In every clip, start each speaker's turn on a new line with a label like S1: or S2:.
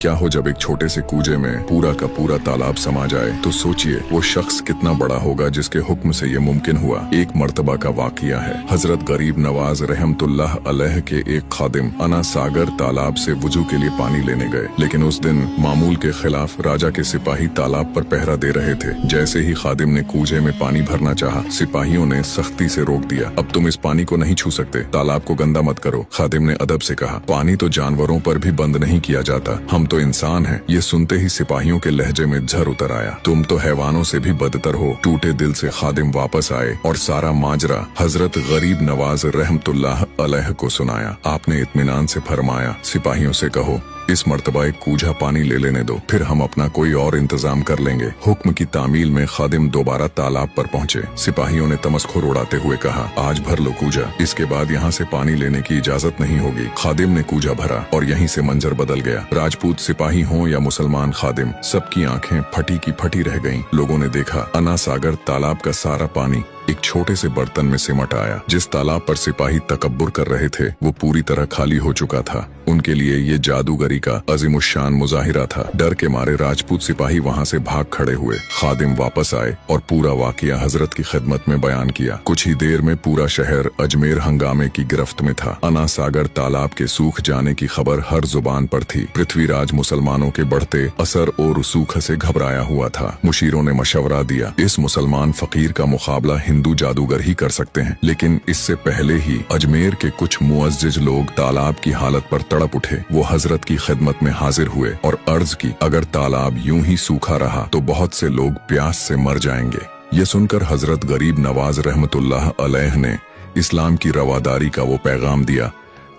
S1: क्या हो जब एक छोटे से कूजे में पूरा का पूरा तालाब समा जाए। तो सोचिए वो शख्स कितना बड़ा होगा जिसके हुक्म से ये मुमकिन हुआ। एक मर्तबा का वाकया है। हजरत गरीब नवाज रहमतुल्लाह अलैह के एक खादिम अना सागर तालाब से वुजू के लिए पानी लेने गए, लेकिन उस दिन मामूल के खिलाफ राजा के सिपाही तालाब पर पहरा दे रहे थे। जैसे ही खादिम ने कूजे में पानी भरना चाहा, सिपाहियों ने सख्ती से रोक दिया। अब तुम इस पानी को नहीं छू सकते, तालाब को गंदा मत करो। खादिम ने अदब से कहा, पानी तो जानवरों पर भी बंद नहीं किया जाता, हम तो इंसान हैं। ये सुनते ही सिपाहियों के लहजे में झर उतर आया। तुम तो हैवानों से भी बदतर हो। टूटे दिल से खादिम वापस आए और सारा माजरा हजरत गरीब नवाज रहमतुल्लाह अलैह को सुनाया। आपने इत्मीनान से फरमाया, सिपाहियों से कहो इस मर्तबा एक कूझा पानी ले लेने दो, फिर हम अपना कोई और इंतजाम कर लेंगे। हुक्म की तामील में खादिम दोबारा तालाब पर पहुंचे। सिपाहियों ने तमस्खुर उड़ाते हुए कहा, आज भर लो कूझा, इसके बाद यहाँ से पानी लेने की इजाजत नहीं होगी। खादिम ने कूझा भरा और यहीं से मंजर बदल गया। राजपूत सिपाही हों या मुसलमान खादिम, सबकी आंखें फटी की फटी रह गईं। लोगों ने देखा अना सागर तालाब का सारा पानी एक छोटे से बर्तन में सिमट आया। जिस तालाब पर सिपाही तकब्बुर कर रहे थे वो पूरी तरह खाली हो चुका था। उनके लिए ये जादूगरी का अजीमुशान मुजाहिरा था। डर के मारे राजपूत सिपाही वहाँ से भाग खड़े हुए। खादिम वापस आए और पूरा वाकया हजरत की खिदमत में बयान किया। कुछ ही देर में पूरा शहर अजमेर हंगामे की गिरफ्त में था। अना सागर तालाब के सूख जाने की खबर हर जुबान पर थी। पृथ्वीराज मुसलमानों के बढ़ते असर और रसूख से घबराया हुआ था। मुशीरों ने मशवरा दिया, इस मुसलमान फकीर का मुकाबला हिंदू जादूगर ही कर सकते हैं। लेकिन इससे पहले ही अजमेर के कुछ मुअज्जिज लोग तालाब की हालत पर तड़प उठे। वो हजरत की खिदमत में हाजिर हुए और अर्ज की, अगर तालाब यूं ही सूखा रहा तो बहुत से लोग प्यास से मर जाएंगे। ये सुनकर हजरत गरीब नवाज रहमतुल्लाह अलैह ने इस्लाम की रवादारी का वो पैगाम दिया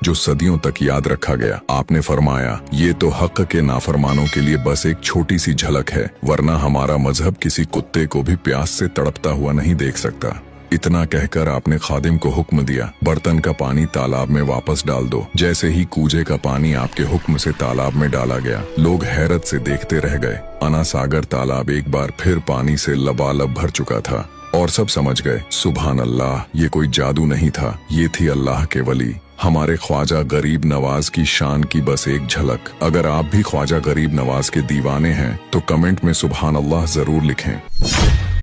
S1: जो सदियों तक याद रखा गया। आपने फरमाया, ये तो हक के नाफरमानों के लिए बस एक छोटी सी झलक है, वरना हमारा मजहब किसी कुत्ते को भी प्यास से तड़पता हुआ नहीं देख सकता। इतना कहकर आपने खादिम को हुक्म दिया, बर्तन का पानी तालाब में वापस डाल दो। जैसे ही कूजे का पानी आपके हुक्म से तालाब में डाला गया, लोग हैरत से देखते रह गए। अना सागर तालाब एक बार फिर पानी से लबालब भर चुका था और सब समझ गए, सुभान अल्लाह, ये कोई जादू नहीं था, ये थी अल्लाह के वली, हमारे ख्वाजा गरीब नवाज की शान की बस एक झलक। अगर आप भी ख्वाजा गरीब नवाज के दीवाने हैं तो कमेंट में सुभान अल्लाह जरूर लिखें।